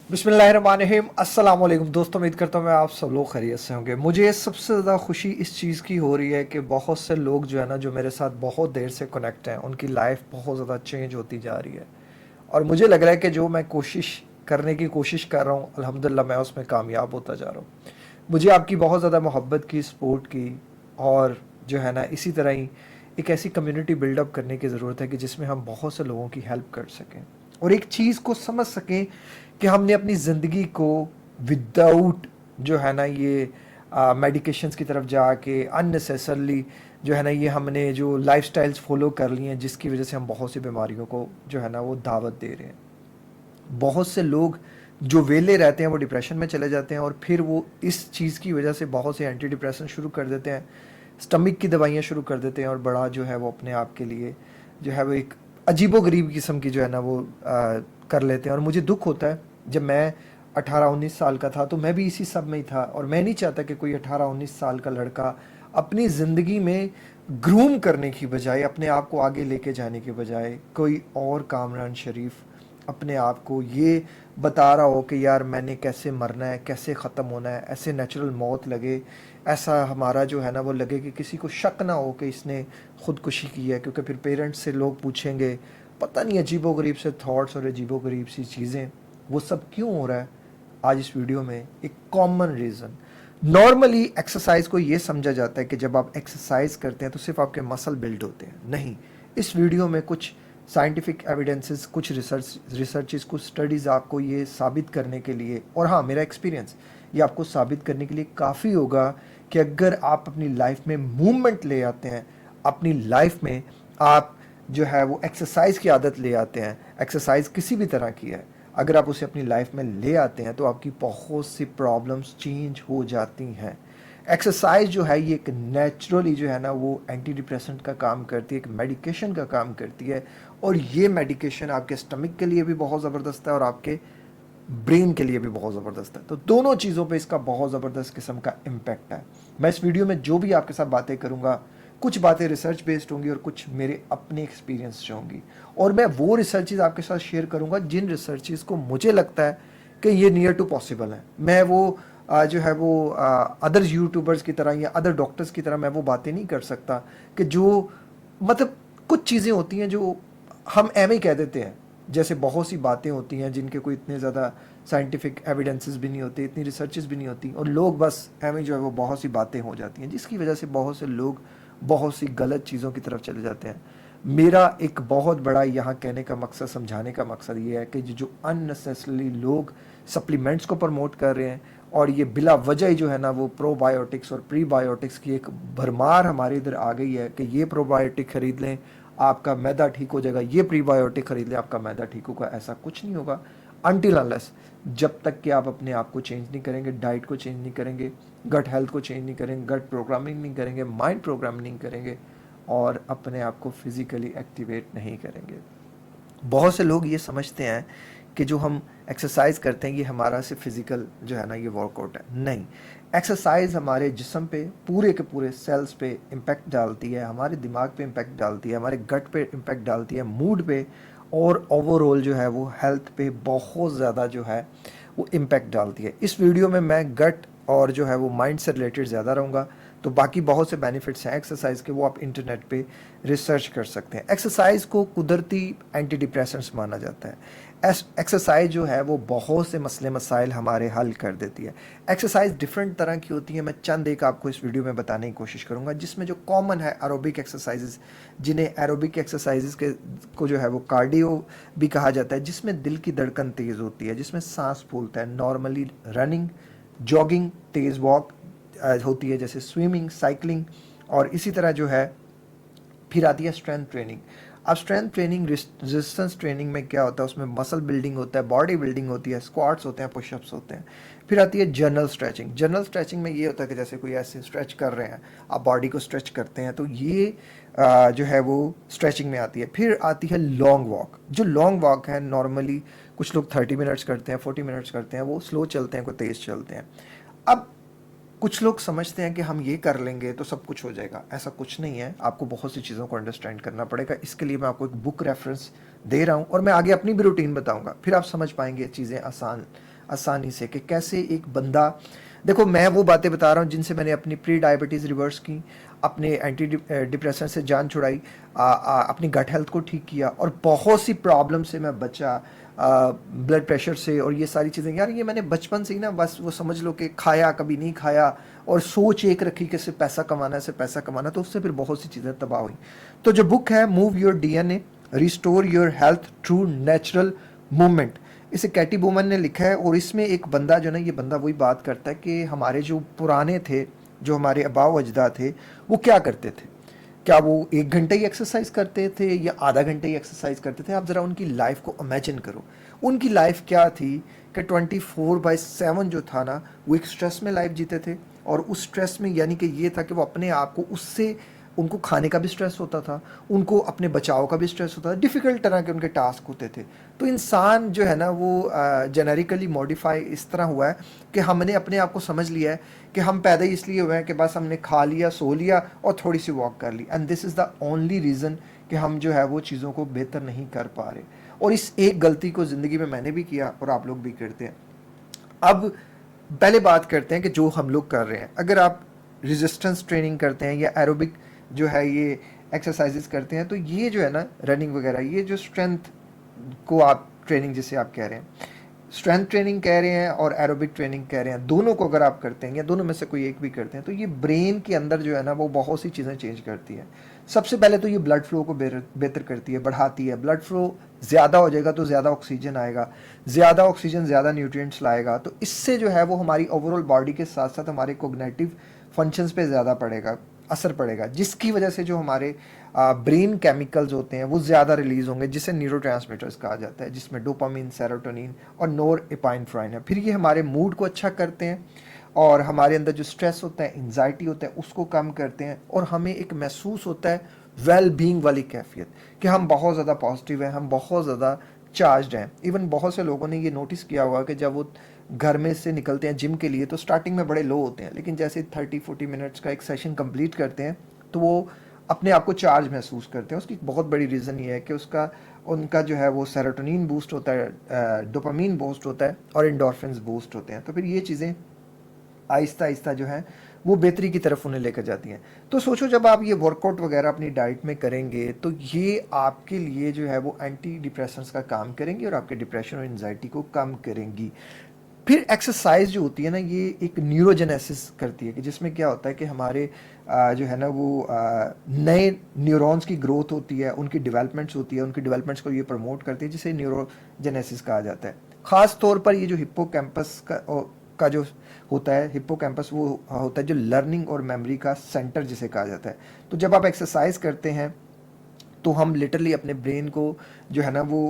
बिस्मिल्लाहिर्रहमानिर्रहीम। अस्सलाम वालेकुम दोस्तों, उम्मीद करता हूँ मैं आप सब लोग खैरियत से होंगे। मुझे सबसे ज़्यादा खुशी इस चीज़ की हो रही है कि बहुत से लोग जो है ना, जो मेरे साथ बहुत देर से कनेक्ट हैं, उनकी लाइफ बहुत ज़्यादा चेंज होती जा रही है। और मुझे लग रहा है कि जो मैं कोशिश करने की कोशिश कर रहा हूँ, अल्हम्दुलिल्लाह मैं उसमें कामयाब होता जा रहा हूँ। मुझे आपकी बहुत ज़्यादा मोहब्बत की, सपोर्ट की, और जो है ना इसी तरह ही एक ऐसी कम्युनिटी बिल्डअप करने की ज़रूरत है कि जिसमें हम बहुत से लोगों की हेल्प कर सकें और एक चीज़ को समझ सकें कि हमने अपनी ज़िंदगी को विदाउट जो है ना ये मेडिकेशंस की तरफ जाके अननेसेसरली जो है ना ये हमने जो लाइफस्टाइल्स फॉलो कर लिए हैं, जिसकी वजह से हम बहुत सी बीमारियों को जो है ना वो दावत दे रहे हैं। बहुत से लोग जो वेले रहते हैं वो डिप्रेशन में चले जाते हैं और फिर वो इस चीज़ की वजह से बहुत से एंटी डिप्रेशन शुरू कर देते हैं, स्टमक की दवाइयाँ शुरू कर देते हैं और बड़ा जो है वो अपने आप के लिए जो है वो एक अजीबो-गरीब किस्म की जो है ना वो कर लेते हैं। और मुझे दुःख होता है, जब मैं 18-19 साल का था तो मैं भी इसी सब में ही था, और मैं नहीं चाहता कि कोई 18-19 साल का लड़का अपनी ज़िंदगी में ग्रूम करने की बजाय, अपने आप को आगे लेके जाने के बजाय, कोई और कामरान शरीफ अपने आप को ये बता रहा हो कि यार मैंने कैसे मरना है, कैसे ख़त्म होना है, ऐसे नेचुरल मौत लगे, ऐसा हमारा जो है ना वो लगे कि किसी को शक ना हो कि इसने ख़ुदकुशी की है। क्योंकि फिर पेरेंट्स से लोग पूछेंगे, पता नहीं अजीबो-गरीब से थॉट्स और अजीबो-गरीब सी चीज़ें, वो सब क्यों हो रहा है। आज इस वीडियो में एक कॉमन रीज़न, नॉर्मली एक्सरसाइज को ये समझा जाता है कि जब आप एक्सरसाइज करते हैं तो सिर्फ आपके मसल बिल्ड होते हैं, नहीं। इस वीडियो में कुछ साइंटिफिक एविडेंसेस, कुछ रिसर्चेस, कुछ स्टडीज़ आपको ये साबित करने के लिए, और हाँ मेरा एक्सपीरियंस ये आपको साबित करने के लिए काफ़ी होगा कि अगर आप अपनी लाइफ में मूवमेंट ले आते हैं, अपनी लाइफ में आप जो है वो एक्सरसाइज की आदत ले आते हैं, एक्सरसाइज किसी भी तरह की है, अगर आप उसे अपनी लाइफ में ले आते हैं तो आपकी बहुत सी प्रॉब्लम्स चेंज हो जाती हैं। एक्सरसाइज जो है ये एक नेचुरली जो है ना वो एंटी डिप्रेसेंट का काम करती है, एक मेडिकेशन का काम करती है, और ये मेडिकेशन आपके स्टमक के लिए भी बहुत ज़बरदस्त है और आपके ब्रेन के लिए भी बहुत ज़बरदस्त है। तो दोनों चीज़ों पे इसका बहुत ज़बरदस्त किस्म का इम्पैक्ट है। मैं इस वीडियो में जो भी आपके साथ बातें करूँगा, कुछ बातें रिसर्च बेस्ड होंगी और कुछ मेरे अपने एक्सपीरियंस से होंगी, और मैं वो रिसर्चेज आपके साथ शेयर करूँगा जिन रिसर्चेज को मुझे लगता है कि ये नियर टू पॉसिबल है। मैं वो जो है वो अदर यूट्यूबर्स की तरह या अदर डॉक्टर्स की तरह मैं वो बातें नहीं कर सकता कि जो मतलब कुछ चीज़ें होती हैं जो हम एम ही कह देते हैं। जैसे बहुत सी बातें होती हैं जिनके कोई इतने ज़्यादा साइंटिफिक एविडेंसेस भी नहीं होते, इतनी रिसर्चेस भी नहीं होती, और लोग बस एम जो है वो बहुत सी बातें हो जाती हैं, जिसकी वजह से बहुत से लोग बहुत सी गलत चीज़ों की तरफ चले जाते हैं। मेरा एक बहुत बड़ा यहाँ कहने का मकसद, समझाने का मकसद ये है कि जो अननेसेसरली लोग सप्लीमेंट्स को प्रमोट कर रहे हैं, और ये बिला वजह ही जो है ना वो प्रोबायोटिक्स और प्रीबायोटिक्स की एक भरमार हमारे इधर आ गई है कि ये प्रोबायोटिक खरीद लें आपका मैदा ठीक हो जाएगा, ये प्रीबायोटिक खरीद लें आपका मैदा ठीक होगा। ऐसा कुछ नहीं होगा अनटिल अनलेस जब तक कि आप अपने आप को चेंज नहीं करेंगे, डाइट को चेंज नहीं करेंगे, गट हेल्थ को चेंज नहीं करेंगे, गट प्रोग्रामिंग नहीं करेंगे, माइंड प्रोग्रामिंग नहीं करेंगे, और अपने आप को फिज़िकली एक्टिवेट नहीं करेंगे। बहुत से लोग ये समझते हैं कि जो हम एक्सरसाइज करते हैं ये हमारा सिर्फ फिज़िकल जो है ना ये वर्कआउट है, नहीं। एक्सरसाइज हमारे जिस्म पे, पूरे के पूरे सेल्स पे इम्पैक्ट डालती है, हमारे दिमाग पे इम्पैक्ट डालती है, हमारे गट पे इम्पैक्ट डालती है, मूड पे, और ओवरऑल जो है वो हेल्थ पे बहुत ज़्यादा जो है वो इम्पैक्ट डालती है। इस वीडियो में मैं गट और जो है वो माइंड से रिलेटेड ज़्यादा रहूँगा। तो बाकी बहुत से बेनिफिट्स हैं एक्सरसाइज के, वो आप इंटरनेट पे रिसर्च कर सकते हैं। एक्सरसाइज को कुदरती एंटी डिप्रेसेंट्स माना जाता है। एक्सरसाइज जो है वो बहुत से मसले मसाइल हमारे हल कर देती है। एक्सरसाइज डिफरेंट तरह की होती है, मैं चंद एक आपको इस वीडियो में बताने की कोशिश करूँगा, जिसमें जो कॉमन है एरोबिक एक्सरसाइजेज, जिन्हें एरोबिक एक्सरसाइजेज के को जो है वो कार्डियो भी कहा जाता है, जिसमें दिल की धड़कन तेज़ होती है, जिसमें सांस फूलता है। नॉर्मली रनिंग, जॉगिंग, तेज़ वॉक होती है, जैसे स्विमिंग, साइकिलिंग, और इसी तरह जो है फिर आती है स्ट्रेंथ ट्रेनिंग। अब स्ट्रेंथ ट्रेनिंग, रेजिस्टेंस ट्रेनिंग में क्या होता है, उसमें मसल बिल्डिंग होता है, बॉडी बिल्डिंग होती है, स्क्वाट्स होते हैं, पुशअप्स होते हैं। फिर आती है जनरल स्ट्रेचिंग। जनरल स्ट्रेचिंग में ये होता है कि जैसे कोई ऐसे स्ट्रेच कर रहे हैं, आप बॉडी को स्ट्रेच करते हैं, तो ये जो है वो स्ट्रेचिंग में आती है। फिर आती है लॉन्ग वॉक। जो लॉन्ग वॉक है नॉर्मली कुछ लोग 30 मिनट्स करते हैं, 40 मिनट्स करते हैं, वो स्लो चलते हैं, कोई तेज़ चलते हैं। अब कुछ लोग समझते हैं कि हम ये कर लेंगे तो सब कुछ हो जाएगा, ऐसा कुछ नहीं है। आपको बहुत सी चीज़ों को अंडरस्टैंड करना पड़ेगा। इसके लिए मैं आपको एक बुक रेफरेंस दे रहा हूँ, और मैं आगे अपनी भी रूटीन बताऊँगा, फिर आप समझ पाएंगे चीज़ें आसान आसानी से कि कैसे एक बंदा, देखो मैं वो बातें बता रहा हूँ जिनसे मैंने अपनी प्री डायबिटीज़ रिवर्स की, अपने एंटी डिप्रेशन से जान छुड़ाई, अपनी गट हेल्थ को ठीक किया और बहुत सी प्रॉब्लम से मैं बचा, ब्लड प्रेशर से और ये सारी चीज़ें। यार ये मैंने बचपन से ही ना, बस वो समझ लो कि खाया कभी नहीं खाया और सोच एक रखी कि सिर्फ पैसा कमाना है, सिर्फ पैसा कमाना, तो उससे फिर बहुत सी चीज़ें तबाह हुई। तो जो बुक है move your DNA restore your health through natural movement, इसे कैटी वुमन ने लिखा है। और इसमें एक बंदा जो ना, ये बंदा वही बात करता है कि हमारे जो पुराने थे, जो हमारे आबाओ अजदाद थे, वो क्या करते थे। क्या वो 1 घंटे ही एक्सरसाइज करते थे या आधा घंटे ही एक्सरसाइज करते थे। आप ज़रा उनकी लाइफ को इमेजिन करो। उनकी लाइफ क्या थी कि 24/7 जो था ना, वो एक स्ट्रेस में लाइफ जीते थे। और उस स्ट्रेस में यानी कि ये था कि वो अपने आप को उससे, उनको खाने का भी स्ट्रेस होता था, उनको अपने बचाव का भी स्ट्रेस होता था, डिफ़िकल्ट तरह के उनके टास्क होते थे। तो इंसान जो है ना वो जेनेरिकली मॉडिफाई इस तरह हुआ है कि हमने अपने आप को समझ लिया है कि हम पैदा ही इसलिए हुए हैं कि बस हमने खा लिया, सो लिया और थोड़ी सी वॉक कर ली, and this is the only reason कि हम जो है वो चीज़ों को बेहतर नहीं कर पा रहे। और इस एक गलती को ज़िंदगी में मैंने भी किया और आप लोग भी करते हैं। अब पहले बात करते हैं कि जो हम लोग कर रहे हैं। अगर आप रेजिस्टेंस ट्रेनिंग करते हैं या एरोबिक जो है ये एक्सरसाइजेस करते हैं, तो ये जो है ना रनिंग वगैरह, ये जो स्ट्रेंथ को आप ट्रेनिंग जिसे आप कह रहे हैं, स्ट्रेंथ ट्रेनिंग कह रहे हैं और एरोबिक ट्रेनिंग कह रहे हैं, दोनों को अगर आप करते हैं या दोनों में से कोई एक भी करते हैं, तो ये ब्रेन के अंदर जो है ना वो बहुत सी चीज़ें चेंज करती है। सबसे पहले तो ये ब्लड फ्लो को बेहतर करती है, बढ़ाती है। ब्लड फ्लो ज़्यादा हो जाएगा तो ज़्यादा ऑक्सीजन आएगा, ज़्यादा ऑक्सीजन ज़्यादा न्यूट्रिएंट्स लाएगा, तो इससे जो है वो हमारी ओवरऑल बॉडी के साथ साथ हमारे कोग्निटिव फंक्शंस पे ज़्यादा असर पड़ेगा, जिसकी वजह से जो हमारे ब्रेन केमिकल्स होते हैं वो ज़्यादा रिलीज होंगे, जिसे न्यूरोट्रांसमीटर्स कहा जाता है, जिसमें डोपामिन, सेरोटोनिन और नोरएपिनेफ्राइन है। फिर ये हमारे मूड को अच्छा करते हैं और हमारे अंदर जो स्ट्रेस होता है, एंजाइटी होता है, उसको कम करते हैं और हमें एक महसूस होता है वेल बीइंग वाली कैफियत कि हम बहुत ज़्यादा पॉजिटिव हैं, हम बहुत ज़्यादा चार्ज्ड हैं। इवन बहुत से लोगों ने ये नोटिस किया होगा कि जब वो घर में से निकलते हैं जिम के लिए तो स्टार्टिंग में बड़े लो होते हैं, लेकिन जैसे 30-40 मिनट्स का एक सेशन कंप्लीट करते हैं तो वो अपने आप को चार्ज महसूस करते हैं। उसकी बहुत बड़ी रीज़न ये है कि उनका जो है वो सेरोटोनिन बूस्ट होता है, डोपामीन बूस्ट होता है और एंडोर्फिन्स बूस्ट होते हैं। तो फिर ये चीज़ें आहिस्ता आहिस्ता जो है वो बेहतरी की तरफ उन्हें लेकर जाती हैं। तो सोचो जब आप ये वर्कआउट वगैरह अपनी डाइट में करेंगे तो ये आपके लिए जो है वो एंटी डिप्रेशंस का काम करेंगी और आपके डिप्रेशन और एंजाइटी को कम करेंगी। फिर एक्सरसाइज जो होती है ना, ये एक न्यूरोजेनेसिस करती है कि जिसमें क्या होता है कि हमारे जो है ना वो नए न्यूरॉन्स की ग्रोथ होती है, उनकी डेवलपमेंट्स होती है, उनकी डेवलपमेंट्स को ये प्रमोट करती है, जिसे न्यूरोजेनेसिस कहा जाता है। ख़ास तौर पर ये जो हिप्पोकैम्पस का जो होता है, हिप्पोकैम्पस वो होता है जो लर्निंग और मेमोरी का सेंटर जिसे कहा जाता है। तो जब आप एक्सरसाइज करते हैं तो हम लिटरली अपने ब्रेन को जो है ना वो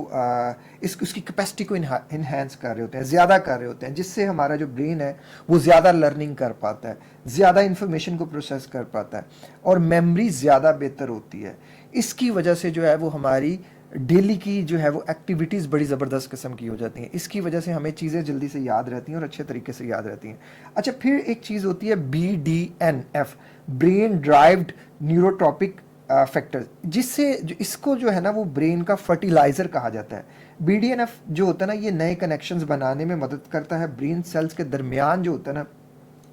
उसकी कैपेसिटी को इन्हांस कर रहे होते हैं, ज़्यादा कर रहे होते हैं, जिससे हमारा जो ब्रेन है वो ज़्यादा लर्निंग कर पाता है, ज़्यादा इन्फॉर्मेशन को प्रोसेस कर पाता है और मेमोरी ज़्यादा बेहतर होती है। इसकी वजह से जो है वो हमारी डेली की जो है वो एक्टिविटीज़ बड़ी ज़बरदस्त किस्म की हो जाती हैं। इसकी वजह से हमें चीज़ें जल्दी से याद रहती हैं और अच्छे तरीके से याद रहती हैं। अच्छा, फिर एक चीज़ होती है BDNF, brain derived neurotrophic factor, जिससे इसको जो है ना वो ब्रेन का फर्टिलाइज़र कहा जाता है। BDNF जो होता है ना, ये नए कनेक्शंस बनाने में मदद करता है। ब्रेन सेल्स के दरमियान जो होता है ना,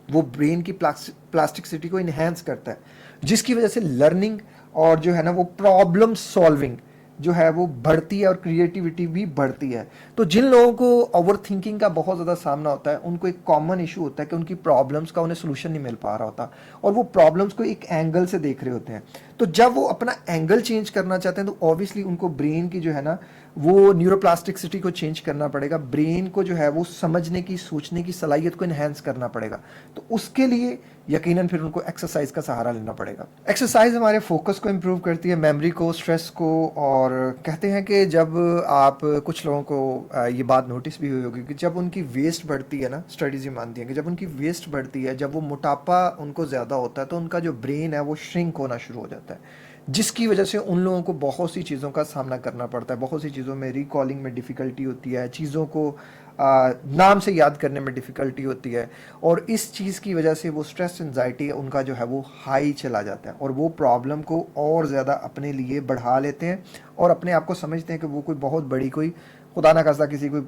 वो ब्रेन की प्लास्टिसिटी को इन्हेंस करता है, जिसकी वजह से लर्निंग और जो है ना वो प्रॉब्लम सॉल्विंग जो है वो बढ़ती है और क्रिएटिविटी भी बढ़ती है। तो जिन लोगों को ओवर थिंकिंग का बहुत ज़्यादा सामना होता है, उनको एक कॉमन इशू होता है कि उनकी प्रॉब्लम्स का उन्हें सोल्यूशन नहीं मिल पा रहा होता और वो प्रॉब्लम्स को एक एंगल से देख रहे होते हैं। तो जब वो अपना एंगल चेंज करना चाहते हैं तो ऑब्वियसली उनको ब्रेन की जो है ना वो न्यूरोप्लास्टिसिटी को चेंज करना पड़ेगा, ब्रेन को जो है वो समझने की, सोचने की सलाहियत को इन्हेंस करना पड़ेगा। तो उसके लिए यकीनन फिर उनको एक्सरसाइज का सहारा लेना पड़ेगा। एक्सरसाइज हमारे फोकस को इम्प्रूव करती है, मेमोरी को, स्ट्रेस को, और कहते हैं कि जब आप, कुछ लोगों को ये बात नोटिस भी हुई होगी कि जब उनकी वेस्ट बढ़ती है ना, स्टडीज़ ये मानती हैं कि जब उनकी वेस्ट बढ़ती है, जब वो मोटापा उनको ज़्यादा होता है, तो उनका जो ब्रेन है वो श्रिंक होना शुरू हो जाता है, जिसकी वजह से उन लोगों को बहुत सी चीज़ों का सामना करना पड़ता है। बहुत सी चीज़ों में रिकॉलिंग में डिफ़िकल्टी होती है, चीज़ों को नाम से याद करने में डिफ़िकल्टी होती है, और इस चीज़ की वजह से वो स्ट्रेस, एंजाइटी उनका जो है वो हाई चला जाता है और वो प्रॉब्लम को और ज़्यादा अपने लिए बढ़ा लेते हैं और अपने आप को समझते हैं कि वो कोई बहुत बड़ी, कोई खुदा ना खास्ता किसी कोई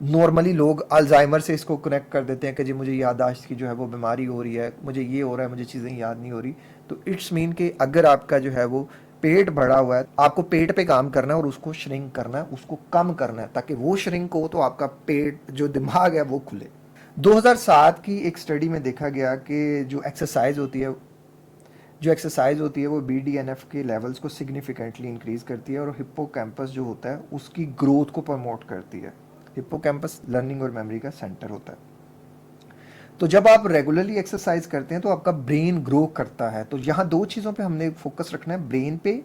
नॉर्मली लोग अल्जाइमर से इसको कनेक्ट कर देते हैं कि जी मुझे याददाश्त की जो है वो बीमारी हो रही है, मुझे ये हो रहा है, मुझे चीज़ें याद नहीं हो रही। तो इट्स मीन कि अगर आपका जो है वो पेट बढ़ा हुआ है, आपको पेट पे काम करना है और उसको श्रिंक करना है, उसको कम करना है, ताकि वो श्रिंक हो तो आपका पेट जो दिमाग है वो खुले। 2007 की एक स्टडी में देखा गया कि जो एक्सरसाइज होती है वो BDNF के लेवल्स को सिग्निफिकेंटली इंक्रीज करती है और हिप्पोकैम्पस जो होता है उसकी ग्रोथ को प्रमोट करती है। हिप्पोकैम्पस लर्निंग और मेमोरी का सेंटर होता है। तो जब आप रेगुलरली एक्सरसाइज करते हैं तो आपका ब्रेन ग्रो करता है। तो यहाँ दो चीज़ों पे हमने फोकस रखना है, ब्रेन पे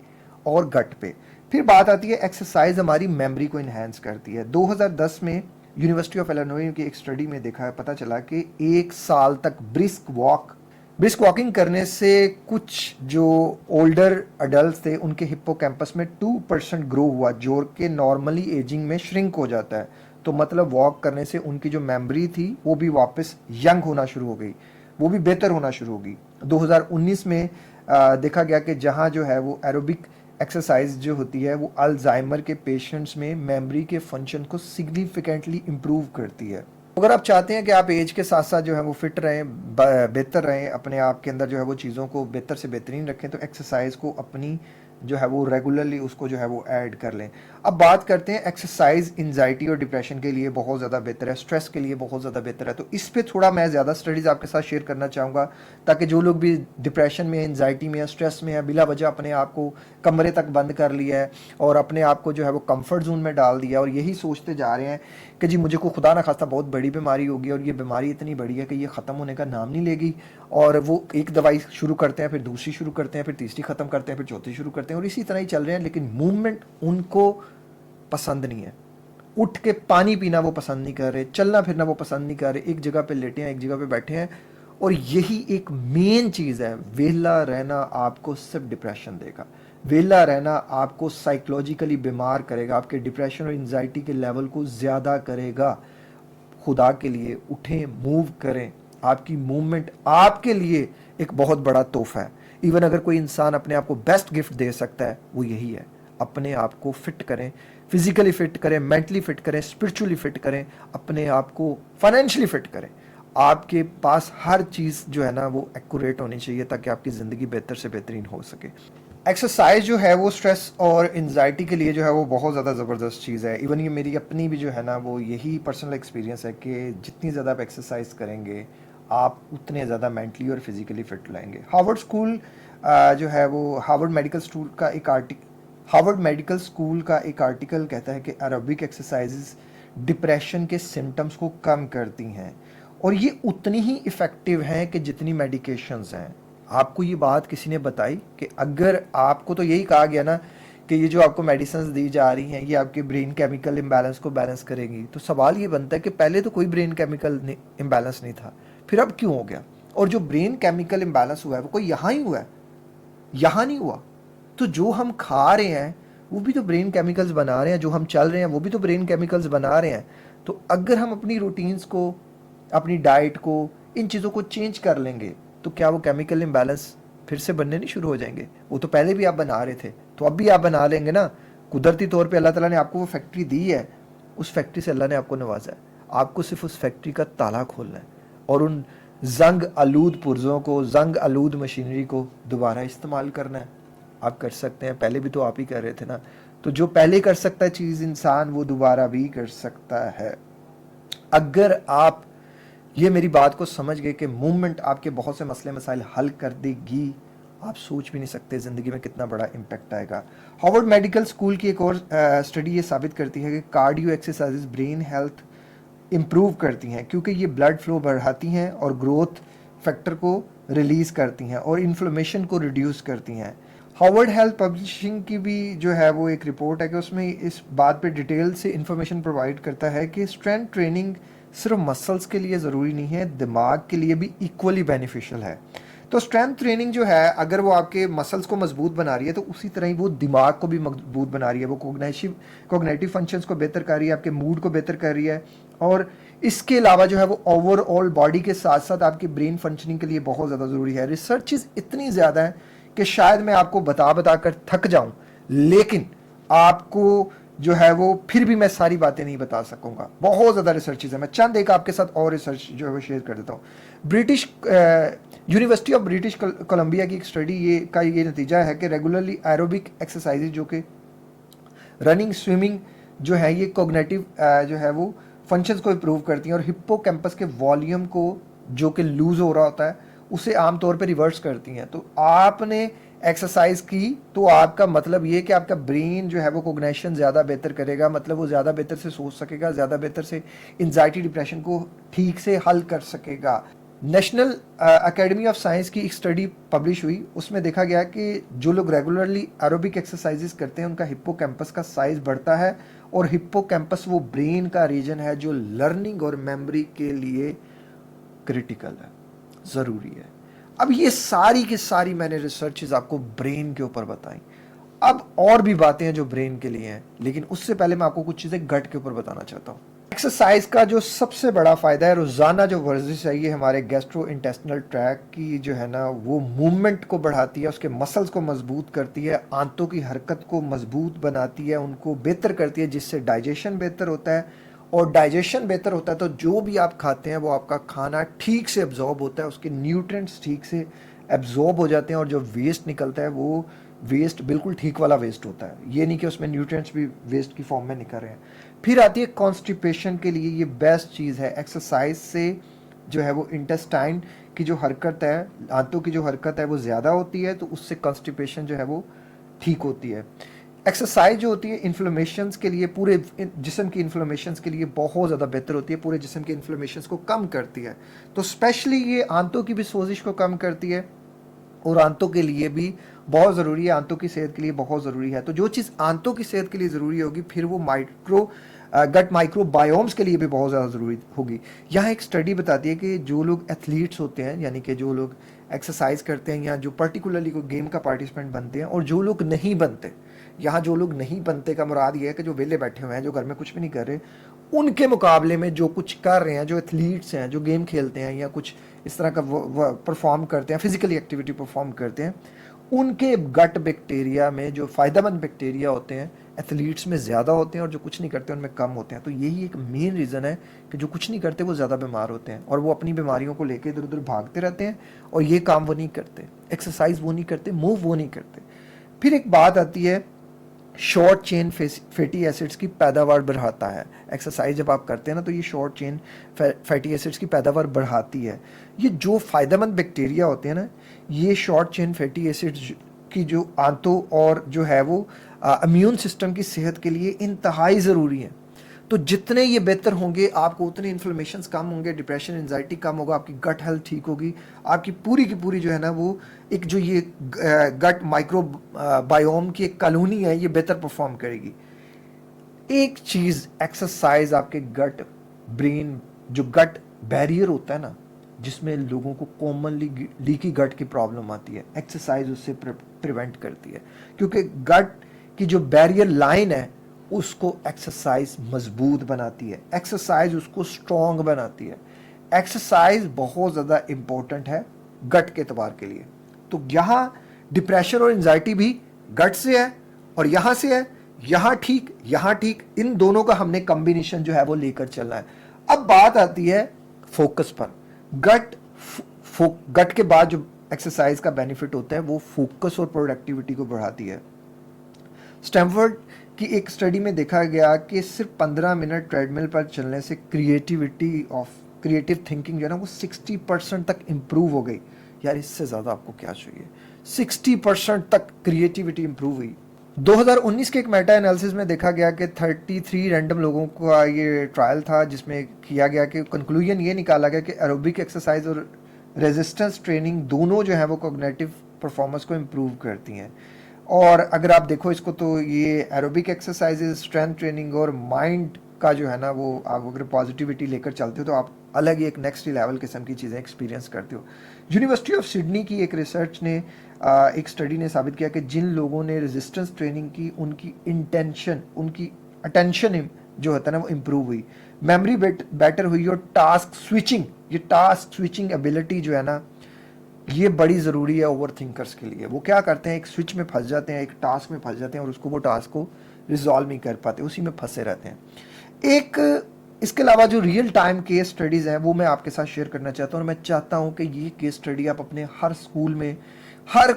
और गट पे। फिर बात आती है एक्सरसाइज हमारी मेमोरी को इन्हेंस करती है। 2010 में यूनिवर्सिटी ऑफ इलिनॉय की एक स्टडी में देखा है, पता चला कि 1 साल तक ब्रिस्क वॉकिंग करने से कुछ जो ओल्डर अडल्ट थे उनके हिप्पोकैम्पस में 2% ग्रो हुआ, जो कि नॉर्मली एजिंग में श्रिंक हो जाता है। तो मतलब वॉक करने से उनकी जो मेमोरी थी वो भी वापस यंग होना शुरू हो गई, वो भी बेहतर होना शुरू होगी। 2019 में देखा गया कि जहाँ जो है वो एरोबिक एक्सरसाइज जो होती है वो अल्जाइमर के पेशेंट्स में मेमोरी के फंक्शन को सिग्निफिकेंटली इम्प्रूव करती है। अगर आप चाहते हैं कि आप एज के साथ साथ जो है वो फिट रहें, बेहतर रहें, अपने आप के अंदर जो है वो चीज़ों को बेहतर से बेहतरीन रखें, तो एक्सरसाइज को अपनी जो है वो रेगुलरली उसको जो है वो ऐड कर लें। अब बात करते हैं एक्सरसाइज एंजाइटी और डिप्रेशन के लिए बहुत ज़्यादा बेहतर है, स्ट्रेस के लिए बहुत ज़्यादा बेहतर है। तो इस पे थोड़ा मैं ज़्यादा स्टडीज़ आपके साथ शेयर करना चाहूँगा, ताकि जो लोग भी डिप्रेशन में, एंजाइटी में या स्ट्रेस में है, बिला वजह अपने आप को कमरे तक बंद कर लिया है और अपने आप को जो है वो कंफर्ट जोन में डाल दिया और यही सोचते जा रहे हैं कि जी मुझे को खुदा ना खास्ता बहुत बड़ी बीमारी होगी और ये बीमारी इतनी बड़ी है कि ये ख़त्म होने का नाम नहीं लेगी, और वो एक दवाई शुरू करते हैं, फिर दूसरी शुरू करते हैं, फिर तीसरी ख़त्म करते हैं, फिर चौथी शुरू करते हैं और इसी तरह ही चल रहे हैं। लेकिन मूवमेंट उनको पसंद नहीं है, उठ के पानी पीना वो पसंद नहीं कर रहे, चलना फिरना वो पसंद नहीं कर रहे, एक जगह पे लेटे हैं, एक जगह पे बैठे हैं। और यही एक मेन चीज़ है, वेला रहना आपको सिर्फ डिप्रेशन देगा, वेला रहना आपको साइकोलॉजिकली बीमार करेगा, आपके डिप्रेशन और एंजाइटी के लेवल को ज़्यादा करेगा। खुदा के लिए उठें, मूव करें। आपकी मूवमेंट आपके लिए एक बहुत बड़ा तोहफा है। इवन अगर कोई इंसान अपने आप को बेस्ट गिफ्ट दे सकता है वो यही है, अपने आप को फिट करें, फिजिकली फिट करें, मेंटली फिट करें, स्पिरिचुअली फिट करें, अपने आप को फाइनेंशियली फिट करें। आपके पास हर चीज़ जो है ना वो एक्यूरेट होनी चाहिए ताकि आपकी ज़िंदगी बेहतर से बेहतरीन हो सके। एक्सरसाइज जो है वो स्ट्रेस और एंजाइटी के लिए जो है वो बहुत ज़्यादा ज़बरदस्त चीज़ है। इवन ये मेरी अपनी भी जो है ना वो यही पर्सनल एक्सपीरियंस है कि जितनी ज़्यादा आप एक्सरसाइज करेंगे आप उतने ज़्यादा मेंटली और फिजिकली फिट रहेंगे। जो है वो हार्वर्ड मेडिकल स्कूल का एक आर्टिकल कहता है कि एरोबिक एक्सरसाइजेज डिप्रेशन के सिम्टम्स को कम करती हैं और ये उतनी ही इफ़ेक्टिव हैं कि जितनी मेडिकेशंस हैं। आपको ये बात किसी ने बताई कि अगर आपको तो यही कहा गया ना कि ये जो आपको मेडिसिन दी जा रही हैं ये आपके ब्रेन केमिकल इम्बैलेंस को बैलेंस करेंगी, तो सवाल ये बनता है कि पहले तो कोई ब्रेन केमिकल इम्बैलेंस नहीं था, फिर अब क्यों हो गया? और जो ब्रेन केमिकल इम्बैलेंस हुआ है वो कोई यहाँ ही हुआ है, यहाँ नहीं हुआ। तो जो हम खा रहे हैं वो भी तो ब्रेन केमिकल्स बना रहे हैं, जो हम चल रहे हैं वो भी तो ब्रेन केमिकल्स बना रहे हैं। तो अगर हम अपनी रूटीन्स को, अपनी डाइट को, इन चीज़ों को चेंज कर लेंगे तो क्या वो केमिकल इम्बैलेंस फिर से बनने नहीं शुरू हो जाएंगे? वो तो पहले भी आप बना रहे थे, तो अब भी आप बना लेंगे ना। कुदरती तौर पे अल्लाह ताला ने आपको वो फैक्ट्री दी है, उस फैक्ट्री से अल्लाह ने आपको नवाजा है। आपको सिर्फ उस फैक्ट्री का ताला खोलना है और उन जंग आलूद पुर्जों को, जंग आलूद मशीनरी को दोबारा इस्तेमाल करना है। आप कर सकते हैं, पहले भी तो आप ही कर रहे थे ना। तो जो पहले कर सकता है चीज़ इंसान, वो दोबारा भी कर सकता है। अगर आप ये मेरी बात को समझ गए कि मूवमेंट आपके बहुत से मसले मसाइल हल कर देगी, आप सोच भी नहीं सकते ज़िंदगी में कितना बड़ा इम्पैक्ट आएगा। हार्वर्ड मेडिकल स्कूल की एक और स्टडी ये साबित करती है कि cardio exercises brain health improve करती हैं क्योंकि ये ब्लड फ्लो बढ़ाती हैं और ग्रोथ फैक्टर को रिलीज़ करती हैं और इन्फ्लेमेशन को रिड्यूस करती हैं। हार्वर्ड हेल्थ पब्लिशिंग की भी जो है वो एक रिपोर्ट है कि उसमें इस बात पे डिटेल से इंफॉर्मेशन प्रोवाइड करता है कि स्ट्रेंथ ट्रेनिंग सिर्फ मसल्स के लिए ज़रूरी नहीं है, दिमाग के लिए भी इक्वली बेनिफिशियल है। तो स्ट्रेंथ ट्रेनिंग जो है अगर वो आपके मसल्स को मजबूत बना रही है तो उसी तरह ही वो दिमाग को भी मजबूत बना रही है, वो कोग्निटिव फंक्शंस को बेहतर कर रही है, आपके मूड को बेहतर कर रही है। और इसके अलावा जो है वो ओवरऑल बॉडी के साथ साथ आपकी ब्रेन फंक्शनिंग के लिए बहुत ज़्यादा ज़रूरी है। रिसर्चेज इतनी ज़्यादा है कि शायद मैं आपको बता कर थक जाऊं, लेकिन आपको जो है वो फिर भी मैं सारी बातें नहीं बता सकूंगा, बहुत ज़्यादा रिसर्चेज है। मैं चंद एक आपके साथ और रिसर्च जो है वो शेयर कर देता हूँ। British university of British Columbia की एक स्टडी का ये नतीजा है कि रेगुलरली एरोबिक एक्सरसाइज जो कि रनिंग, स्विमिंग जो है, ये कोग्निटिव जो है वो फंक्शंस को इम्प्रूव करती हैं और हिप्पोकैम्पस के वॉल्यूम को जो कि लूज हो रहा होता है उसे आमतौर पर रिवर्स करती हैं। तो आपने एक्सरसाइज की तो आपका मतलब ये कि आपका ब्रेन जो है वो कोग्निशन ज़्यादा बेहतर करेगा, मतलब वो ज़्यादा बेहतर से सोच सकेगा, ज़्यादा बेहतर से एंजाइटी डिप्रेशन को ठीक से हल कर सकेगा। नेशनल एकेडमी ऑफ साइंस की एक स्टडी पब्लिश हुई, उसमें देखा गया कि जो लोग रेगुलरली एरोबिक एक्सरसाइजेस करते हैं उनका हिप्पोकैम्पस का साइज बढ़ता है, और हिप्पोकैम्पस वो ब्रेन का रीजन है जो लर्निंग और मेमोरी के लिए क्रिटिकल है, ज़रूरी है। अब ये सारी की सारी मैंने रिसर्चेज आपको ब्रेन के ऊपर बताई। अब और भी बातें हैं जो ब्रेन के लिए हैं, लेकिन उससे पहले मैं आपको कुछ चीज़ें गट के ऊपर बताना चाहता हूँ। एक्सरसाइज का जो सबसे बड़ा फ़ायदा है, रोज़ाना जो वर्जिश है ये हमारे गैस्ट्रो इंटेस्टिनल ट्रैक की जो है ना वो मूवमेंट को बढ़ाती है, उसके मसल्स को मजबूत करती है, आंतों की हरकत को मजबूत बनाती है, उनको बेहतर करती है, जिससे डाइजेशन बेहतर होता है। और डाइजेशन बेहतर होता है तो जो भी आप खाते हैं वो आपका खाना ठीक से एब्जॉर्ब होता है, उसके न्यूट्रिएंट्स ठीक से एब्जॉर्ब हो जाते हैं, और जो वेस्ट निकलता है वो वेस्ट बिल्कुल ठीक वाला वेस्ट होता है, ये नहीं कि उसमें न्यूट्रिएंट्स भी वेस्ट की फॉर्म में निकल रहे हैं। फिर आती है कॉन्स्टिपेशन के लिए ये बेस्ट चीज़ है। एक्सरसाइज से जो है वो इंटेस्टाइन की जो हरकत है, आंतों की जो हरकत है वो ज़्यादा होती है, तो उससे कॉन्स्टिपेशन जो है वो ठीक होती है। एक्सरसाइज जो होती है इन्फ्लेमेशंस के लिए, पूरे जिस्म की इन्फ्लेमेशंस के लिए बहुत ज़्यादा बेहतर होती है, पूरे जिस्म के इन्फ्लेमेशंस को कम करती है। तो स्पेशली ये आंतों की भी सोजिश को कम करती है, और आंतों के लिए भी बहुत ज़रूरी है, आंतों की सेहत के लिए बहुत ज़रूरी है। तो जो चीज़ आंतों की सेहत के लिए ज़रूरी होगी, फिर वो गट माइक्रोबायोम्स के लिए भी बहुत ज़्यादा ज़रूरी होगी। यहाँ एक स्टडी बताती है कि जो लोग एथलीट्स होते हैं, यानी कि जो लोग एक्सरसाइज करते हैं या जो पर्टिकुलरली कोई गेम का पार्टिसिपेंट बनते हैं, और जो लोग नहीं बनते, यहाँ जो लोग नहीं बनते का मुराद ये है कि जो वेले बैठे हुए हैं, जो घर में कुछ भी नहीं कर रहे, उनके मुकाबले में जो कुछ कर रहे हैं, जो एथलीट्स हैं, जो गेम खेलते हैं या कुछ इस तरह का परफॉर्म करते हैं, फिजिकली एक्टिविटी परफॉर्म करते हैं, उनके गट बैक्टीरिया में जो फ़ायदेमंद बैक्टीरिया होते हैं एथलीट्स में ज़्यादा होते हैं, और जो कुछ नहीं करते उनमें कम होते हैं। तो यही एक मेन रीज़न है कि जो कुछ नहीं करते वो ज़्यादा बीमार होते हैं, और वो अपनी बीमारियों को लेकर इधर उधर भागते रहते हैं, और ये काम वो नहीं करते, एक्सरसाइज वो नहीं करते, मूव वो नहीं करते। फिर एक बात आती है, शॉर्ट चेन फैटी एसिड्स की पैदावार बढ़ाता है। एक्सरसाइज जब आप करते हैं ना तो ये शॉर्ट चेन फैटी एसिड्स की पैदावार बढ़ाती है। ये जो फ़ायदेमंद बैक्टीरिया होते हैं ना, ये शॉर्ट चेन फैटी एसिड्स की जो आंतों और जो है वो इम्यून सिस्टम की सेहत के लिए इंतहाई ज़रूरी है। तो जितने ये बेहतर होंगे आपको उतने इन्फ्लेमेशंस कम होंगे, डिप्रेशन एंजाइटी कम होगा, आपकी गट हेल्थ ठीक होगी, आपकी पूरी की पूरी जो है ना वो एक जो ये गट माइक्रो बायोम की एक कॉलोनी है, ये बेहतर परफॉर्म करेगी। एक चीज़, एक्सरसाइज आपके गट ब्रेन जो गट बैरियर होता है ना, जिसमें लोगों को कॉमनली लीकी गट की प्रॉब्लम आती है, एक्सरसाइज उससे प्रिवेंट करती है, क्योंकि गट की जो बैरियर लाइन है उसको एक्सरसाइज मजबूत बनाती है, एक्सरसाइज उसको स्ट्रॉन्ग बनाती है। एक्सरसाइज बहुत ज़्यादा इम्पोर्टेंट है गट के एतबार के लिए। तो यहाँ डिप्रेशन और एंजाइटी भी गट से है, और यहाँ से है, यहाँ ठीक, इन दोनों का हमने कॉम्बिनेशन जो है वो लेकर चलना है। अब बात आती है फोकस पर। गट के बाद जो एक्सरसाइज का बेनिफिट होता है वो फोकस और प्रोडक्टिविटी को बढ़ाती है। स्टैनफोर्ड की एक स्टडी में देखा गया कि सिर्फ 15 मिनट ट्रेडमिल पर चलने से क्रिएटिव थिंकिंग जो है ना वो 60% तक इम्प्रूव हो गई। यार इससे ज़्यादा आपको क्या चाहिए, 60% तक क्रिएटिविटी इम्प्रूव हुई। 2019 के एक मेटा एनालिसिस में देखा गया कि 33 रैंडम लोगों का ये ट्रायल था, जिसमें किया गया कि कंक्लूजन ये निकाला गया कि एरोबिक एक्सरसाइज और रेजिस्टेंस ट्रेनिंग दोनों जो है वो कॉग्निटिव परफॉर्मेंस को इम्प्रूव करती हैं। और अगर आप देखो इसको तो ये एरोबिक एक्सरसाइजेज, स्ट्रेंथ ट्रेनिंग और माइंड का जो है ना वो आप अगर पॉजिटिविटी लेकर चलते हो तो आप अलग ही एक नेक्स्ट लेवल किस्म की चीज़ें एक्सपीरियंस करते हो। यूनिवर्सिटी ऑफ सिडनी की एक रिसर्च ने एक स्टडी ने साबित किया कि जिन लोगों ने रेजिस्टेंस ट्रेनिंग की उनकी अटेंशन जो होता है ना वो इम्प्रूव हुई, मेमोरी बेटर हुई, और टास्क स्विचिंग एबिलिटी जो है ना ये बड़ी ज़रूरी है ओवर थिंकर्स के लिए। वो क्या करते हैं, एक स्विच में फंस जाते हैं, एक टास्क में फंस जाते हैं, और उसको वो टास्क को रिजॉल्व नहीं कर पाते, उसी में फंसे रहते हैं। एक इसके अलावा जो रियल टाइम केस स्टडीज़ हैं वो मैं आपके साथ शेयर करना चाहता हूँ, और मैं चाहता हूँ कि ये केस स्टडी आप अपने हर स्कूल में, हर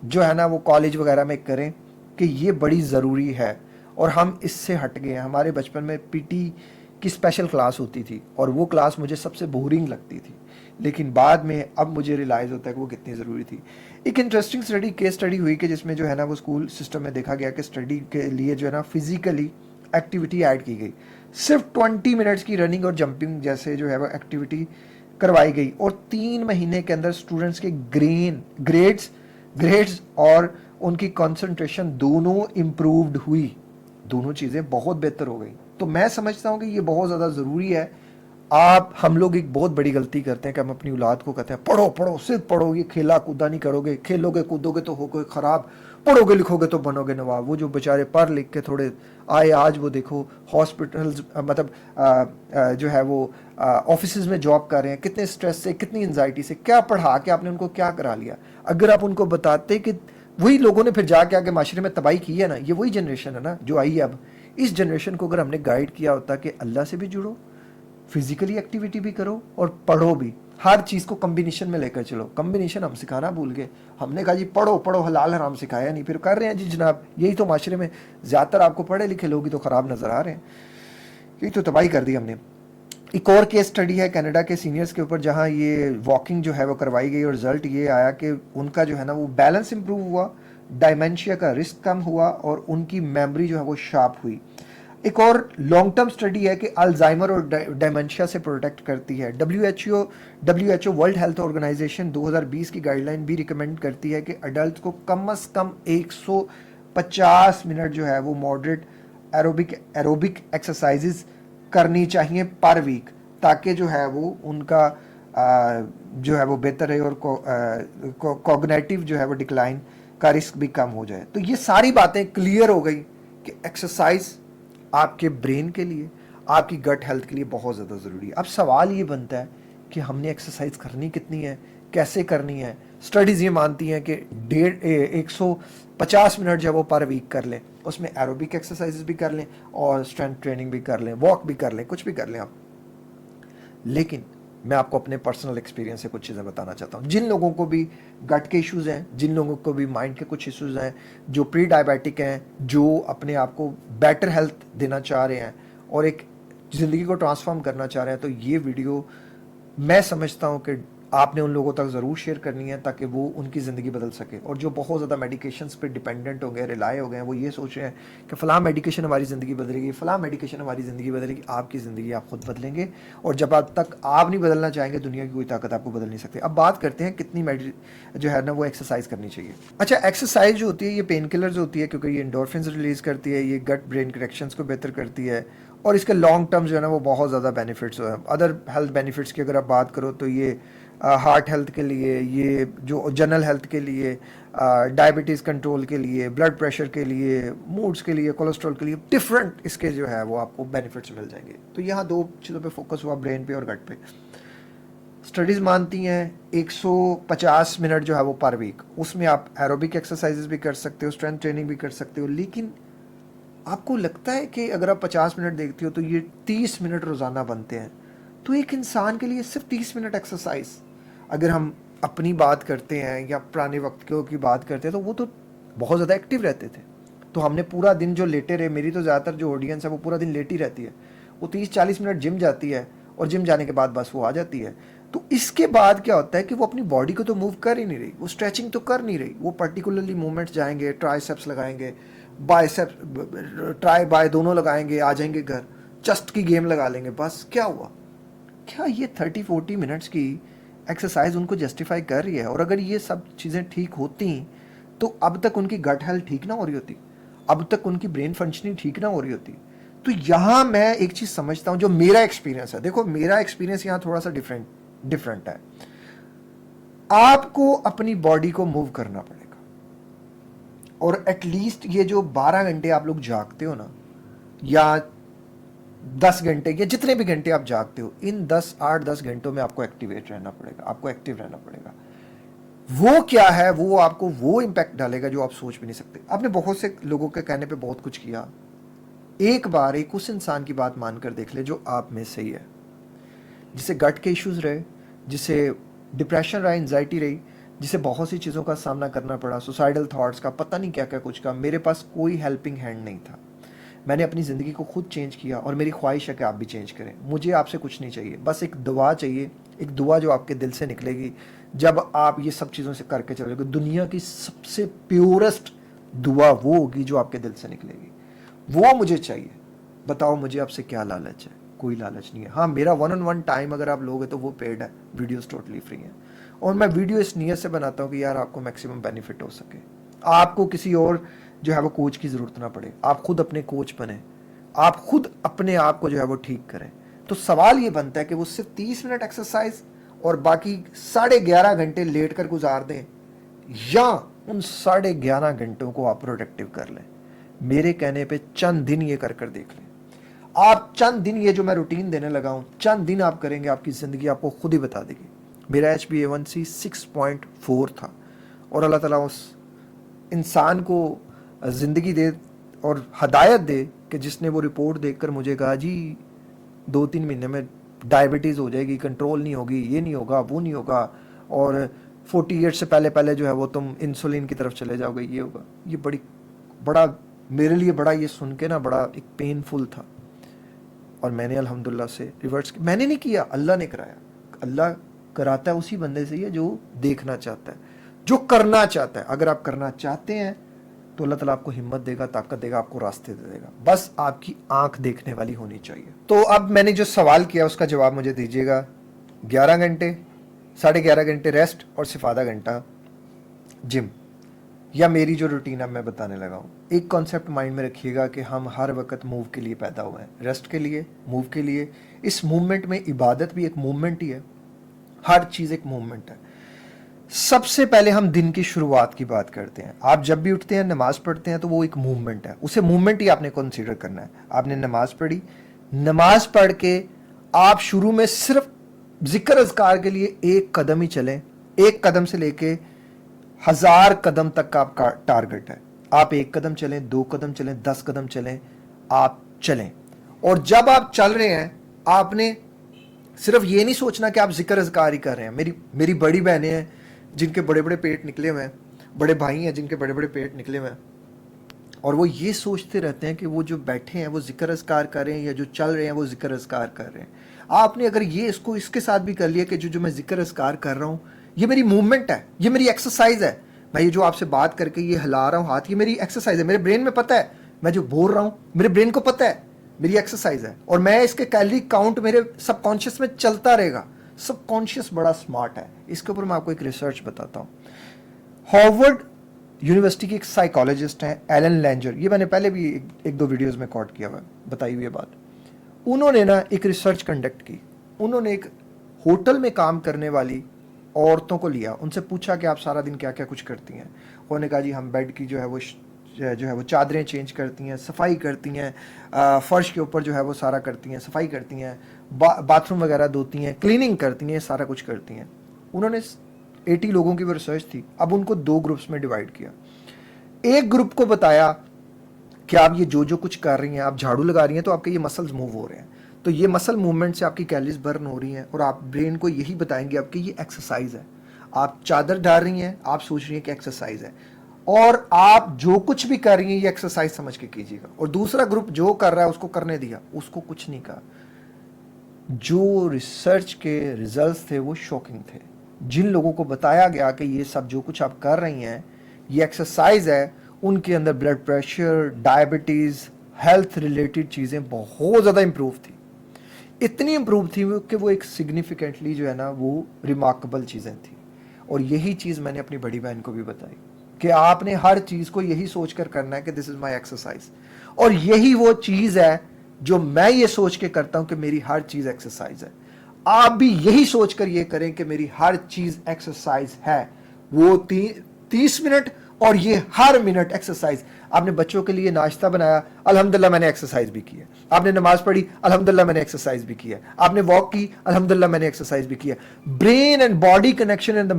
जो है ना वो कॉलेज वगैरह में करें, कि ये बड़ी ज़रूरी है। और हम इससे हट गए हैं। हमारे बचपन में पीटी की स्पेशल क्लास होती थी और वो क्लास मुझे सबसे बोरिंग लगती थी, लेकिन बाद में अब मुझे रियलाइज़ होता है कि वो कितनी ज़रूरी थी। एक इंटरेस्टिंग स्टडी, केस स्टडी हुई कि जिसमें जो है ना वो स्कूल सिस्टम में देखा गया कि स्टडी के लिए जो है ना फिजिकली एक्टिविटी ऐड की गई। सिर्फ 20 मिनट्स की रनिंग और जंपिंग जैसे जो है वो एक्टिविटी करवाई गई, और 3 महीने के अंदर स्टूडेंट्स के ग्रेड्स और उनकी कंसंट्रेशन दोनों इम्प्रूव्ड हुई। दोनों चीज़ें बहुत बेहतर हो गई। तो मैं समझता हूँ कि ये बहुत ज़्यादा ज़रूरी है। हम लोग एक बहुत बड़ी गलती करते हैं कि हम अपनी औलाद को कहते हैं पढ़ो पढ़ो, सिर्फ पढ़ो, ये खेला कूदा नहीं करोगे, खेलोगे कूदोगे तो होगे ख़राब, पढ़ोगे लिखोगे तो बनोगे नवाब। वो जो बेचारे पढ़ लिख के थोड़े आए, आज वो देखो हॉस्पिटल्स, मतलब जो है वो ऑफिसेज में जॉब कर रहे हैं, कितने स्ट्रेस से, कितनी एंजाइटी से, क्या पढ़ा के आपने उनको क्या करा लिया। अगर आप उनको बताते कि वही लोगों ने फिर जाके आगे माशरे में तबाही की है ना, ये वही जनरेशन है ना जो आई है अब। इस जनरेशन को अगर हमने गाइड किया होता कि अल्लाह से भी जुड़ो, फिजिकली एक्टिविटी भी करो और पढ़ो भी, हर चीज़ को कम्बिनेशन में लेकर चलो। कम्बिनेशन हम सिखाना भूल गए। हमने कहा जी पढ़ो पढ़ो, हलाल हराम सिखाया नहीं, फिर कर रहे हैं जी जनाब। यही तो माशरे में ज़्यादातर आपको पढ़े लिखे लोग ही तो ख़राब नज़र आ रहे हैं। यही तो तबाही कर दी हमने। एक और केस स्टडी है कनाडा के सीनियर्स के ऊपर, जहां ये वॉकिंग जो है वो करवाई गई और रिजल्ट ये आया कि उनका जो है ना वो बैलेंस इंप्रूव हुआ, डायमेंशिया का रिस्क कम हुआ और उनकी मेमोरी जो है वो शार्प हुई। एक और लॉन्ग टर्म स्टडी है कि अल्जाइमर और डायमेंशिया से प्रोटेक्ट करती है। W H O world health organisation 2020 की गाइडलाइन भी रिकमेंड करती है कि अडल्ट को कम से कम 150 मिनट जो है वो मॉडरेट एरोबिक एक्सरसाइजेज करनी चाहिए पर वीक, ताकि जो है वो उनका जो है वो बेहतर रहे और कॉग्निटिव जो है वो डिक्लाइन का रिस्क भी कम हो जाए। तो ये सारी बातें क्लियर हो गई कि एक्सरसाइज आपके ब्रेन के लिए, आपकी गट हेल्थ के लिए बहुत ज़्यादा ज़रूरी है। अब सवाल ये बनता है कि हमने एक्सरसाइज करनी कितनी है, कैसे करनी है। स्टडीज़ ये मानती हैं कि 150 मिनट जो है वो पर वीक कर लें, उसमें एरोबिक एक्सरसाइजेज भी कर लें और स्ट्रेंथ ट्रेनिंग भी कर लें, वॉक भी कर लें, कुछ भी कर लें आप। लेकिन मैं आपको अपने पर्सनल एक्सपीरियंस से कुछ चीज़ें बताना चाहता हूँ। जिन लोगों को भी गट के इश्यूज़ हैं, जिन लोगों को भी माइंड के कुछ इश्यूज़ हैं, जो प्री डायबिटिक हैं, जो अपने आप को बेटर हेल्थ देना चाह रहे हैं और एक ज़िंदगी को ट्रांसफॉर्म करना चाह रहे हैं, तो ये वीडियो मैं समझता हूँ कि आपने उन लोगों तक ज़रूर शेयर करनी है ताकि वो उनकी ज़िंदगी बदल सके। और जो बहुत ज़्यादा मेडिकेशंस पे डिपेंडेंट हो गए, रिलाय हो गए हैं, वो ये सोच रहे हैं कि फ़लाँ मेडिकेशन हमारी ज़िंदगी बदलेगी, फ़लाँ मेडिकेशन हमारी ज़िंदगी बदलेगी। आपकी ज़िंदगी आप खुद बदलेंगे, और जब आप तक आप नहीं बदलना चाहेंगे, दुनिया की कोई ताकत आपको बदल नहीं सकती। अब बात करते हैं कितनी जो है ना वो एक्सरसाइज करनी चाहिए। अच्छा, एक्सरसाइज जो होती है ये पेन किलर्स होती है, क्योंकि ये एंडोर्फिन्स रिलीज़ करती है, ये गट ब्रेन कनेक्शंस को बेहतर करती है, और इसके लॉन्ग टर्म जो है ना वो बहुत ज़्यादा बेनिफिट्स हैं। अदर हेल्थ बेनिफिट्स की अगर आप बात करो तो ये हार्ट हेल्थ के लिए, ये जो जनरल हेल्थ के लिए, डायबिटीज़ कंट्रोल के लिए, ब्लड प्रेशर के लिए, मूड्स के लिए, कोलेस्ट्रॉल के लिए, डिफरेंट इसके जो है वो आपको बेनिफिट्स मिल जाएंगे। तो यहाँ दो चीज़ों पे फोकस हुआ, ब्रेन पे और गट पे। स्टडीज़ मानती हैं 150 मिनट जो है वो पर वीक, उसमें आप एरोबिक एक्सरसाइजेज भी कर सकते हो, स्ट्रेंथ ट्रेनिंग भी कर सकते हो। लेकिन आपको लगता है कि अगर आप 50 मिनट देखते हो तो ये 30 मिनट रोज़ाना बनते हैं। तो एक इंसान के लिए सिर्फ 30 मिनट एक्सरसाइज, अगर हम अपनी बात करते हैं या पुराने वक्त की बात करते हैं, तो वो तो बहुत ज़्यादा एक्टिव रहते थे। तो हमने पूरा दिन जो लेटे रहे, मेरी तो ज़्यादातर जो ऑडियंस है वो पूरा दिन लेटी रहती है, वो 30-40 मिनट जिम जाती है और जिम जाने के बाद बस वो आ जाती है। तो इसके बाद क्या होता है कि वो अपनी बॉडी को तो मूव कर ही नहीं रही, वो स्ट्रेचिंग तो कर नहीं रही, वो पर्टिकुलरली मूवमेंट्स जाएंगे, ट्राइसेप्स लगाएंगे, बाइसेप्स, ट्राई बाय दोनों लगाएंगे, आ जाएंगे घर, चेस्ट की गेम लगा लेंगे, बस क्या हुआ? क्या ये 30-40 मिनट्स की एक्सरसाइज उनको जस्टिफाई कर रही है? और अगर ये सब चीज़ें ठीक होती तो अब तक उनकी गट हेल्थ ठीक ना हो रही होती, अब तक उनकी ब्रेन फंक्शनिंग ठीक ना हो रही होती। तो यहाँ मैं एक चीज़ समझता हूँ, जो मेरा एक्सपीरियंस है, देखो मेरा एक्सपीरियंस यहाँ थोड़ा सा डिफरेंट है। आपको अपनी बॉडी को मूव करना पड़ेगा, और एटलीस्ट ये जो 12 घंटे आप लोग जागते हो ना, या 10 घंटे या जितने भी घंटे आप जागते हो, इन 8-10 घंटों में आपको एक्टिवेट रहना पड़ेगा, आपको एक्टिव रहना पड़ेगा। वो क्या है, वो आपको वो इम्पैक्ट डालेगा जो आप सोच भी नहीं सकते। आपने बहुत से लोगों के कहने पे बहुत कुछ किया, एक बार एक उस इंसान की बात मानकर देख ले जो आप में सही है, जिसे गट के इश्यूज रहे, जिसे डिप्रेशन रहा, एंजाइटी रही, जिसे बहुत सी चीज़ों का सामना करना पड़ा, सुसाइडल थॉट्स का, पता नहीं क्या क्या कुछ का। मेरे पास कोई हेल्पिंग हैंड नहीं था। मैंने अपनी ज़िंदगी को खुद चेंज किया और मेरी ख्वाहिश है कि आप भी चेंज करें। मुझे आपसे कुछ नहीं चाहिए, बस एक दुआ चाहिए, एक दुआ जो आपके दिल से निकलेगी जब आप ये सब चीज़ों से करके चलोगे। दुनिया की सबसे प्योरेस्ट दुआ वो होगी जो आपके दिल से निकलेगी, वो मुझे चाहिए। बताओ मुझे आपसे क्या लालच है? कोई लालच नहीं है। हाँ, मेरा 1-on-1 टाइम अगर आप लोगे तो वो पेड है, वीडियोस टोटली फ्री हैं। और मैं वीडियो इस नियत से बनाता हूँ कि यार आपको मैक्सिमम बेनिफिट हो सके, आपको किसी और जो है वो कोच की ज़रूरत ना पड़े, आप खुद अपने कोच बने, आप खुद अपने आप को जो है वो ठीक करें। तो सवाल ये बनता है कि वो सिर्फ 30 मिनट एक्सरसाइज और बाकी 11.5 घंटे लेट कर गुजार दें, या उन 11.5 घंटों को आप प्रोडक्टिव कर लें। मेरे कहने पे चंद दिन ये कर कर देख लें। आप चंद दिन, ये जो मैं रूटीन देने लगा हूं, चंद दिन आप करेंगे, आपकी ज़िंदगी आपको खुद ही बता देगी। मेरा HbA1c 6.4 था और अल्लाह ताला उस इंसान को ज़िंदगी दे और हदायत दे कि जिसने वो रिपोर्ट देखकर मुझे कहा जी 2-3 महीने में डायबिटीज़ हो जाएगी, कंट्रोल नहीं होगी, ये नहीं होगा, वो नहीं होगा, और 40 ईयर्स से पहले पहले जो है वो तुम इंसुलिन की तरफ चले जाओगे, ये होगा। ये बड़ा मेरे लिए बड़ा, ये सुन के ना बड़ा एक पेनफुल था। और मैंने अल्हम्दुलिल्लाह से रिवर्स, मैंने नहीं किया, अल्लाह ने कराया। अल्लाह कराता है उसी बंदे से ये जो देखना चाहता है, जो करना चाहता है। अगर आप करना चाहते हैं तो अल्लाह ताला आपको हिम्मत देगा, ताकत देगा, आपको रास्ते दे देगा। बस आपकी आंख देखने वाली होनी चाहिए। तो अब मैंने जो सवाल किया उसका जवाब मुझे दीजिएगा। 11 घंटे, 11.5 घंटे रेस्ट और सिर्फ आधा घंटा जिम, या मेरी जो रूटीन अब मैं बताने लगा हूँ। एक कॉन्सेप्ट माइंड में रखिएगा कि हम हर वक्त मूव के लिए पैदा हुए हैं, रेस्ट के लिए, मूव के लिए। इस मूवमेंट में इबादत भी एक मूवमेंट ही है, हर चीज़ एक मूवमेंट है। सबसे पहले हम दिन की शुरुआत की बात करते हैं। आप जब भी उठते हैं, नमाज पढ़ते हैं, तो वो एक मूवमेंट है, उसे मूवमेंट ही आपने कंसीडर करना है। आपने नमाज पढ़ी, नमाज पढ़ के आप शुरू में सिर्फ जिक्र अज़कार के लिए एक कदम ही चलें। एक कदम से लेके 1000 कदम तक का आपका टारगेट है। आप 1 कदम चलें, 2 कदम चलें, 10 कदम चलें, आप चलें। और जब आप चल रहे हैं, आपने सिर्फ ये नहीं सोचना कि आप जिक्र अज़कार ही कर रहे हैं। मेरी बड़ी बहनें हैं जिनके बड़े बड़े पेट निकले हुए हैं, बड़े भाई हैं जिनके बड़े बड़े पेट निकले हुए हैं, और वो ये सोचते रहते हैं कि वो जो बैठे हैं वो जिक्र अज़कार कर रहे हैं, या जो चल रहे हैं वो जिक्र अज़कार कर रहे हैं। आपने अगर ये इसको इसके साथ भी कर लिया कि जो मैं जिक्र अज़कार कर रहा हूँ, ये मेरी मूवमेंट है, ये मेरी एक्सरसाइज है। मैं ये जो आपसे बात करके ये हिला रहा हूँ हाथ, ये मेरी एक्सरसाइज है। मेरे ब्रेन में पता है, मैं जो बोल रहा हूँ मेरे ब्रेन को पता है मेरी एक्सरसाइज है, और मैं इसके कैलोरी काउंट मेरे सबकॉन्शियस में चलता रहेगा। सबकॉन्शियस बड़ा स्मार्ट है। इसके ऊपर मैं आपको एक रिसर्च बताता हूँ। हार्वर्ड यूनिवर्सिटी की एक साइकोलॉजिस्ट हैं एलन लैंजर, ये मैंने पहले भी एक दो वीडियोस में कोट किया हुआ है, बताई हुई बात। उन्होंने ना एक रिसर्च कंडक्ट की। उन्होंने एक होटल में काम करने वाली औरतों को लिया, उनसे पूछा कि आप सारा दिन क्या क्या कुछ करती हैं। उन्होंने कहा जी हम बेड की जो है वो चादरें चेंज करती हैं, सफाई करती हैं, फर्श के ऊपर जो है वो सारा करती हैं, सफाई करती हैं, बाथरूम वगैरह धोती हैं, क्लीनिंग करती हैं, सारा कुछ करती हैं। उन्होंने 80 लोगों की वो रिसर्च थी। अब उनको 2 ग्रुप्स में डिवाइड किया। एक ग्रुप को बताया कि आप ये जो कुछ कर रही हैं, आप झाड़ू लगा रही हैं तो आपके ये मसल्स मूव हो रहे हैं, तो ये मसल मूवमेंट से आपकी कैलोरीज बर्न हो रही हैं, और आप ब्रेन को यही बताएंगे आपकी ये एक्सरसाइज है। आप चादर डाल रही हैं, आप सोच रही हैं कि एक्सरसाइज है, और आप जो कुछ भी कर रही हैं ये एक्सरसाइज समझ के कीजिएगा। और दूसरा ग्रुप जो कर रहा है उसको करने दिया, उसको कुछ नहीं कहा। जो रिसर्च के रिजल्ट्स थे वो शॉकिंग थे। जिन लोगों को बताया गया कि ये सब जो कुछ आप कर रही हैं ये एक्सरसाइज है, उनके अंदर blood pressure, diabetes, health related चीज़ें बहुत ज़्यादा इंप्रूव थी। इतनी इंप्रूव थी कि वो एक सिग्निफिकेंटली जो है ना वो रिमार्केबल चीज़ें थी। और यही चीज़ मैंने अपनी बड़ी बहन को भी बताई कि आपने हर चीज़ को यही सोचकर करना है कि दिस इज़ माई एक्सरसाइज। और यही वो चीज़ है जो मैं ये सोच के करता हूँ कि मेरी हर चीज़ एक्सरसाइज है। आप भी यही सोचकर ये करें कि मेरी हर चीज़ एक्सरसाइज है। वो 30 मिनट और ये हर मिनट एक्सरसाइज। आपने बच्चों के लिए नाश्ता बनाया, अल्हम्दुलिल्लाह मैंने एक्सरसाइज भी की है। आपने नमाज पढ़ी, अल्हम्दुलिल्लाह मैंने एक्सरसाइज भी की है। आपने वॉक की, अल्हम्दुलिल्लाह मैंने एक्सरसाइज भी की है। Brain and body connection and the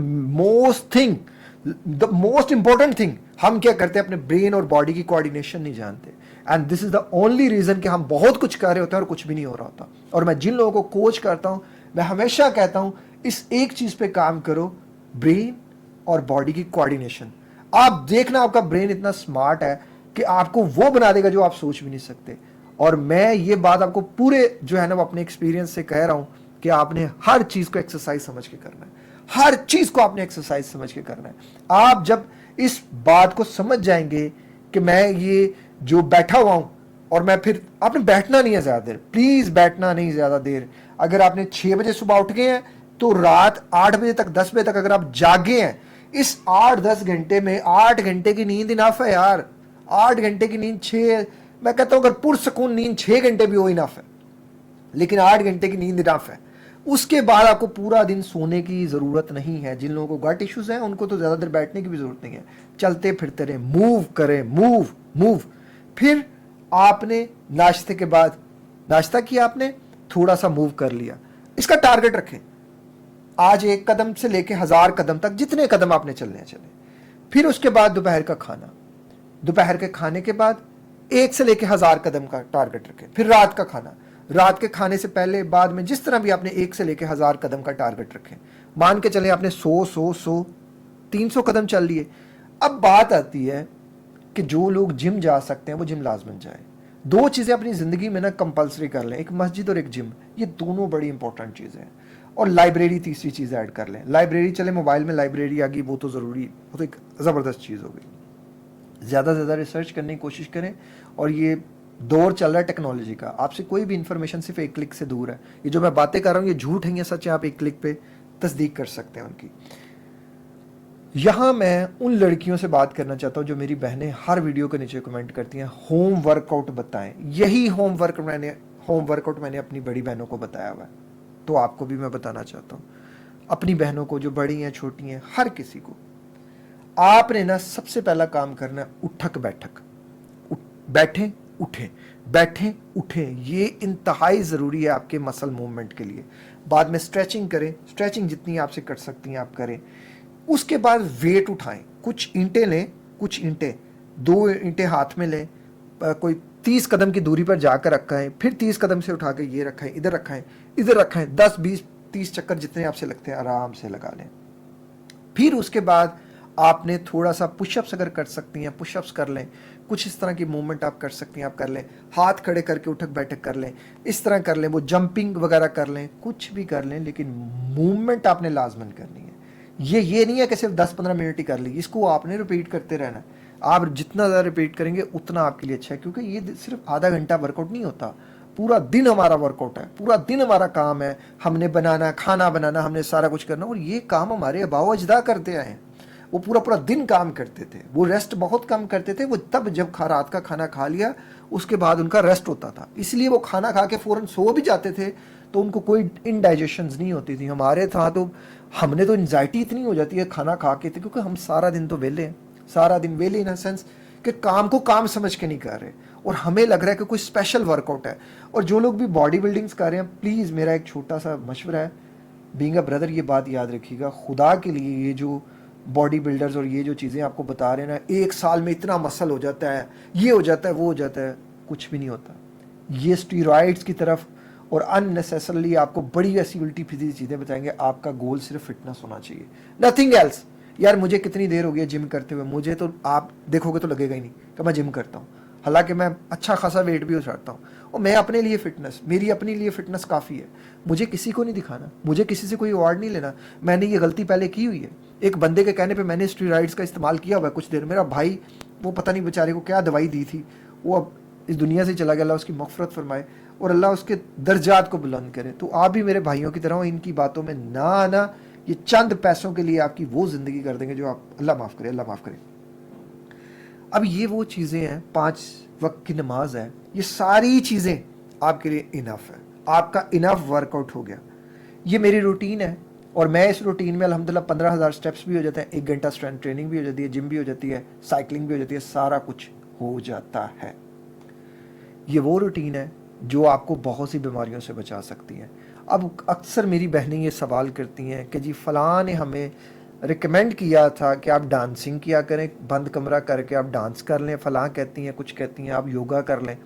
most important thing. हम क्या करते हैं, अपने ब्रेन और बॉडी की कोऑर्डिनेशन नहीं जानते। And this is the only reason कि हम बहुत कुछ कर रहे होते हैं और कुछ भी नहीं हो रहा होता। और मैं जिन लोगों को कोच करता हूं, मैं हमेशा कहता हूं इस एक चीज पे काम करो, ब्रेन और बॉडी की कोऑर्डिनेशन। आप देखना आपका ब्रेन इतना स्मार्ट है कि आपको वो बना देगा जो आप सोच भी नहीं सकते। और मैं ये बात आपको पूरे जो है ना वो अपने एक्सपीरियंस से कह रहा हूं कि आपने हर चीज को एक्सरसाइज समझ के करना है। हर चीज को आपने एक्सरसाइज समझ के करना है। आप जब इस बात को समझ जाएंगे कि मैं ये जो बैठा हुआ हूं, और मैं फिर आपने बैठना नहीं है ज्यादा देर, प्लीज बैठना नहीं ज्यादा देर। अगर आपने 6 बजे सुबह उठ गए हैं तो रात 8 बजे तक 10 बजे तक अगर आप जागे हैं, इस 8-10 घंटे में 8 घंटे की नींद इनफ है यार। 8 घंटे की नींद, 6, मैं कहता हूं अगर पुरसकून नींद 6 घंटे भी हो इनफ है, लेकिन 8 घंटे की नींद इनफ है। उसके बाद आपको पूरा दिन सोने की जरूरत नहीं है। जिन लोगों को गट इश्यूज हैं उनको तो ज्यादा देर बैठने की भी जरूरत नहीं है। चलते फिरते रहे, मूव करें, मूव मूव। फिर आपने नाश्ते के बाद नाश्ता किया, आपने थोड़ा सा मूव कर लिया। इसका टारगेट रखें, आज 1 कदम से लेके 1000 कदम तक, जितने कदम आपने चलने चले। फिर उसके बाद दोपहर का खाना, दोपहर के खाने के बाद 1 से लेके 1000 कदम का टारगेट रखें। फिर रात का खाना, रात के खाने से पहले बाद में जिस तरह भी आपने 1 से लेके 1000 कदम का टारगेट रखें। मान के चले आपने 100 300 कदम चल लिए। अब बात आती है कि जो लोग जिम जा सकते हैं वो जिम लाजमन जाए। 2 चीज़ें अपनी ज़िंदगी में ना कंपलसरी कर लें, एक मस्जिद और एक जिम। ये दोनों बड़ी इंपॉर्टेंट चीज़ें हैं। और लाइब्रेरी तीसरी चीज़ ऐड कर लें। लाइब्रेरी, चले मोबाइल में लाइब्रेरी आ गई, वो तो ज़रूरी, वो तो एक ज़बरदस्त चीज़ हो गई। ज़्यादा से ज़्यादा रिसर्च करने की कोशिश करें। और ये दौर चल रहा है टेक्नोलॉजी का, आपसे कोई भी इंफॉर्मेशन सिर्फ 1 क्लिक से दूर है। ये जो मैं बातें कर रहा हूँ ये झूठ है या सच है, आप 1 क्लिक पे तस्दीक कर सकते हैं उनकी। यहां मैं उन लड़कियों से बात करना चाहता हूं जो मेरी बहनें हर वीडियो के नीचे कमेंट करती हैं, होम वर्कआउट बताएं। यही होम वर्कआउट मैंने अपनी बड़ी बहनों को बताया हुआ है, तो आपको भी मैं बताना चाहता हूं। अपनी बहनों को जो बड़ी हैं, छोटी हैं, हर किसी को आपने ना सबसे पहला काम करना है उठक बैठक। बैठें उठें, बैठें उठें, ये इंतहाई ज़रूरी है आपके मसल मूवमेंट के लिए। बाद में स्ट्रेचिंग करें, स्ट्रेचिंग जितनी आपसे कर सकती हैं आप करें। उसके बाद वेट उठाएं, कुछ ईंटें लें, कुछ ईंटें, 2 ईंटें हाथ में लें, कोई 30 कदम की दूरी पर जाकर रखें, फिर 30 कदम से उठा के ये रखें, इधर रखें, इधर रखें, 10 20 30 चक्कर जितने आपसे लगते हैं आराम से लगा लें। फिर उसके बाद आपने थोड़ा सा पुशअप्स अगर कर सकती हैं पुशअप्स कर लें, कुछ इस तरह की मूवमेंट आप कर सकती हैं आप कर लें, हाथ खड़े करके उठक बैठक कर लें, इस तरह कर लें, वो जंपिंग वगैरह कर लें, कुछ भी कर लें, लेकिन मूवमेंट आपने लाजमन करनी है। ये नहीं है कि सिर्फ 10-15 मिनट ही कर ली, इसको आपने रिपीट करते रहना है। आप जितना ज़्यादा रिपीट करेंगे उतना आपके लिए अच्छा है, क्योंकि ये सिर्फ आधा घंटा वर्कआउट नहीं होता, पूरा दिन हमारा वर्कआउट है, पूरा दिन हमारा काम है। हमने बनाना, खाना बनाना, हमने सारा कुछ करना, और ये काम हमारे आबाओ अजदा करते आए हैं। वो पूरा पूरा दिन काम करते थे, वो रेस्ट बहुत कम करते थे। वो तब जब रात का खाना खा लिया उसके बाद उनका रेस्ट होता था, इसलिए वो खाना खा के फ़ौरन सो भी जाते थे, तो उनको कोई इनडाइजेशंस नहीं होती थी। हमारे था तो हमने तो एंजाइटी इतनी हो जाती है खाना खा के, क्योंकि हम सारा दिन तो वेले हैं, सारा दिन वेले इन सेंस कि काम को काम समझ के नहीं कर रहे, और हमें लग रहा है कि कोई स्पेशल वर्कआउट है। और जो लोग भी बॉडी बिल्डिंग्स कर रहे हैं, प्लीज़ मेरा एक छोटा सा मशवरा है, बीइंग अ ब्रदर ये बात याद रखिएगा, खुदा के लिए ये जो बॉडी बिल्डर्स और ये जो चीज़ें आपको बता रहे हैं ना, 1 साल में इतना मसल हो जाता है, ये हो जाता है, वो हो जाता है, कुछ भी नहीं होता। ये स्टीरॉइड्स की तरफ और अननेसेसरली आपको बड़ी ऐसी उल्टी फिजी चीज़ें बताएंगे। आपका गोल सिर्फ फिटनेस होना चाहिए, नथिंग एल्स। यार मुझे कितनी देर हो गई है जिम करते हुए, मुझे तो आप देखोगे तो लगेगा ही नहीं कि मैं जिम करता हूँ, हालांकि मैं अच्छा खासा वेट भी उछाड़ता हूँ। और मैं अपने लिए फिटनेस, मेरी अपने लिए फिटनेस काफ़ी है, मुझे किसी को नहीं दिखाना, मुझे किसी से कोई अवार्ड नहीं लेना। मैंने ये गलती पहले की हुई है, एक बंदे के कहने पे मैंने स्टीरॉइड्स का इस्तेमाल किया हुआ है कुछ देर। मेरा भाई, वो पता नहीं बेचारे को क्या दवाई दी थी, वो अब इस दुनिया से चला गया, अल्लाह उसकी मग़फ़िरत फरमाए और अल्लाह उसके दर्जात को बुलंद करे। तो आप भी मेरे भाइयों की तरह हो, इनकी बातों में ना आना। ये चंद पैसों के लिए आपकी वो ज़िंदगी कर देंगे जो आप, अल्लाह माफ़ करे, अल्लाह माफ़ करे। अब ये वो चीज़ें हैं, 5 वक्त की नमाज है, ये सारी चीज़ें आपके लिए इनफ है, आपका इनफ वर्कआउट हो गया। ये मेरी रूटीन है और मैं इस रूटीन में अल्हम्दुलिल्लाह 15,000 स्टेप्स भी हो जाते हैं, 1 घंटा स्ट्रेंथ ट्रेनिंग भी हो जाती है, जिम भी हो जाती है, साइकिलिंग भी हो जाती है, सारा कुछ हो जाता है। ये वो रूटीन है जो आपको बहुत सी बीमारियों से बचा सकती है। अब अक्सर मेरी बहनें ये सवाल करती हैं कि जी फ़लाँ ने हमें रिकमेंड किया था कि आप डांसिंग किया करें, बंद कमरा करके आप डांस कर लें, फ़लाँ कहती हैं, कुछ कहती हैं आप योगा कर लें।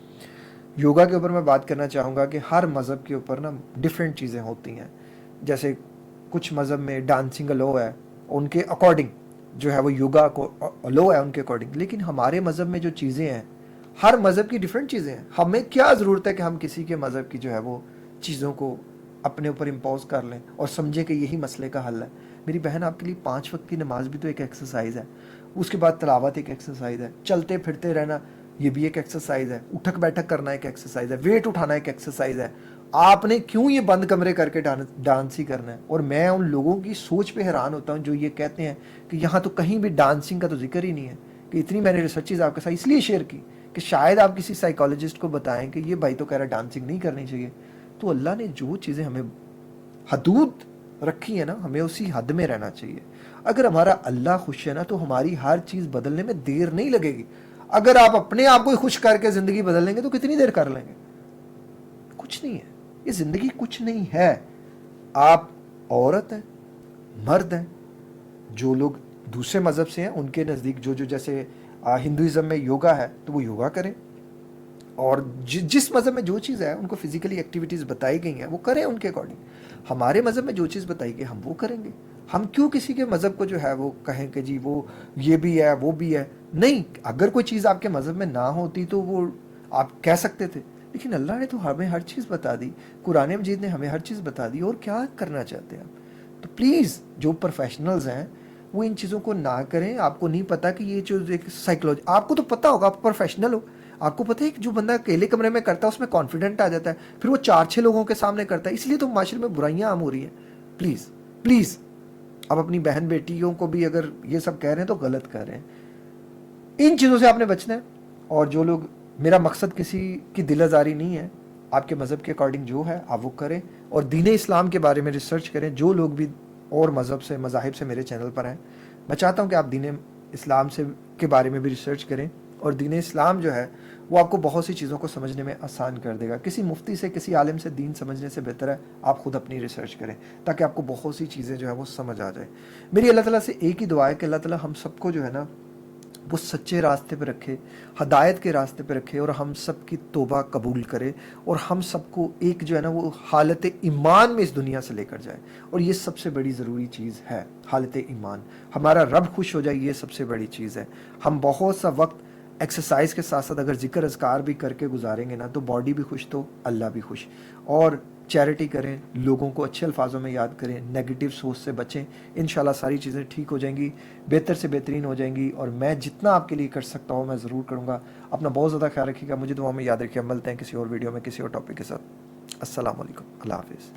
योगा के ऊपर मैं बात करना चाहूँगा कि हर मज़हब के ऊपर ना डिफरेंट चीज़ें होती हैं। जैसे कुछ मज़हब में डांसिंग अलो है, उनके अकॉर्डिंग जो है वो योगा को अलो है उनके अकॉर्डिंग। लेकिन हमारे मज़हब में जो चीज़ें हैं, हर मज़हब की डिफरेंट चीज़ें हैं। हमें क्या ज़रूरत है कि हम किसी के मज़हब की जो है वो चीज़ों को अपने ऊपर इम्पोज कर लें और समझें कि यही मसले का हल है। मेरी बहन, आपके लिए 5 वक्त की नमाज भी तो एक एक्सरसाइज है, उसके बाद तिलावत एक एक्सरसाइज है, चलते फिरते रहना ये भी एक एक्सरसाइज है, उठक बैठक करना एक एक्सरसाइज है, वेट उठाना एक एक्सरसाइज है। आपने क्यों ये बंद कमरे करके डांस ही करना है? और मैं उन लोगों की सोच पे हैरान होता हूँ जो ये कहते हैं कि यहाँ तो कहीं भी डांसिंग का तो जिक्र ही नहीं है। कि इतनी मैंने रिसर्चेज आपके साथ इसलिए शेयर की कि शायद आप किसी साइकोलॉजिस्ट को बताएं कि ये भाई तो कह रहा है डांसिंग नहीं करनी चाहिए। तो अल्लाह ने जो चीज़ें हमें हदूद रखी है ना, हमें उसी हद में रहना चाहिए। अगर हमारा अल्लाह खुश है ना तो हमारी हर चीज़ बदलने में देर नहीं लगेगी। अगर आप अपने आप को खुश करके ज़िंदगी बदल लेंगे तो कितनी देर कर लेंगे? कुछ नहीं है, ये ज़िंदगी कुछ नहीं है। आप औरत हैं, मर्द हैं, जो लोग दूसरे मज़हब से हैं उनके नज़दीक जो जो जैसे हिंदुइज़्म में योगा है तो वो योगा करें, और जिस मज़हब में जो चीज़ है उनको फिजिकली एक्टिविटीज़ बताई गई हैं वो करें उनके अकॉर्डिंग। हमारे मज़हब में जो चीज़ बताई गई हम वो करेंगे। हम क्यों किसी के मज़हब को जो है वो कहें कि जी वो ये भी है वो भी है? नहीं, अगर कोई चीज़ आपके मज़हब में ना होती तो वो आप कह सकते थे, लेकिन अल्लाह ने तो हमें हर चीज़ बता दी, कुरान मजीद ने हमें हर चीज़ बता दी। और क्या करना चाहते हैं आप? तो प्लीज़ जो प्रोफेशनल्स हैं वो इन चीज़ों को ना करें। आपको नहीं पता कि ये जो एक साइकोलॉजी, आपको तो पता होगा, आप प्रोफेशनल हो, आपको पता है कि जो बंदा अकेले कमरे में करता है उसमें कॉन्फिडेंट आ जाता है, फिर वो 4-6 लोगों के सामने करता है, इसलिए तो माशरे में बुराइयां आम हो रही हैं। प्लीज़ प्लीज़ आप अपनी बहन बेटियों को भी अगर ये सब कह रहे हैं तो गलत कह रहे हैं। इन चीज़ों से आपने बचना है। और जो लोग, मेरा मकसद किसी की दिल आज़ारी नहीं है, आपके मज़हब के अकॉर्डिंग जो है आप वो करें और दीन इस्लाम के बारे में रिसर्च करें। जो लोग भी और मज़हब से मज़ाहिब से मेरे चैनल पर हैं, मैं चाहता हूँ कि आप दीन इस्लाम से के बारे में भी रिसर्च करें। और दीन इस्लाम जो है वो आपको बहुत सी चीज़ों को समझने में आसान कर देगा। किसी मुफ्ती से, किसी आलिम से दीन समझने से बेहतर है आप खुद अपनी रिसर्च करें, ताकि आपको बहुत सी चीज़ें जो है वो समझ आ जाए। मेरी अल्लाह ताला से एक ही दुआ है कि अल्लाह ताला हम सबको जो है ना वो सच्चे रास्ते पे रखे, हदायत के रास्ते पे रखे, और हम सब की तौबा कबूल करे, और हम सबको एक जो है ना वो हालत ईमान में इस दुनिया से लेकर जाए। और ये सबसे बड़ी ज़रूरी चीज़ है, हालत ईमान। हमारा रब खुश हो जाए, ये सबसे बड़ी चीज़ है। हम बहुत सा वक्त एक्सरसाइज के साथ साथ अगर जिक्र अज़कार भी करके गुजारेंगे ना तो बॉडी भी खुश तो अल्लाह भी खुश। और चैरिटी करें, लोगों को अच्छे अल्फाजों में याद करें, नेगेटिव सोच से बचें। इंशाल्लाह सारी चीज़ें ठीक हो जाएंगी, बेहतर से बेहतरीन हो जाएंगी। और मैं जितना आपके लिए कर सकता हूँ मैं ज़रूर करूँगा। अपना बहुत ज़्यादा ख्याल रखिएगा, मुझे दुआ में याद रखिए। मिलते हैं किसी और वीडियो में किसी और टॉपिक के साथ। अस्सलाम वालेकुम, अल्लाह हाफ़िज़।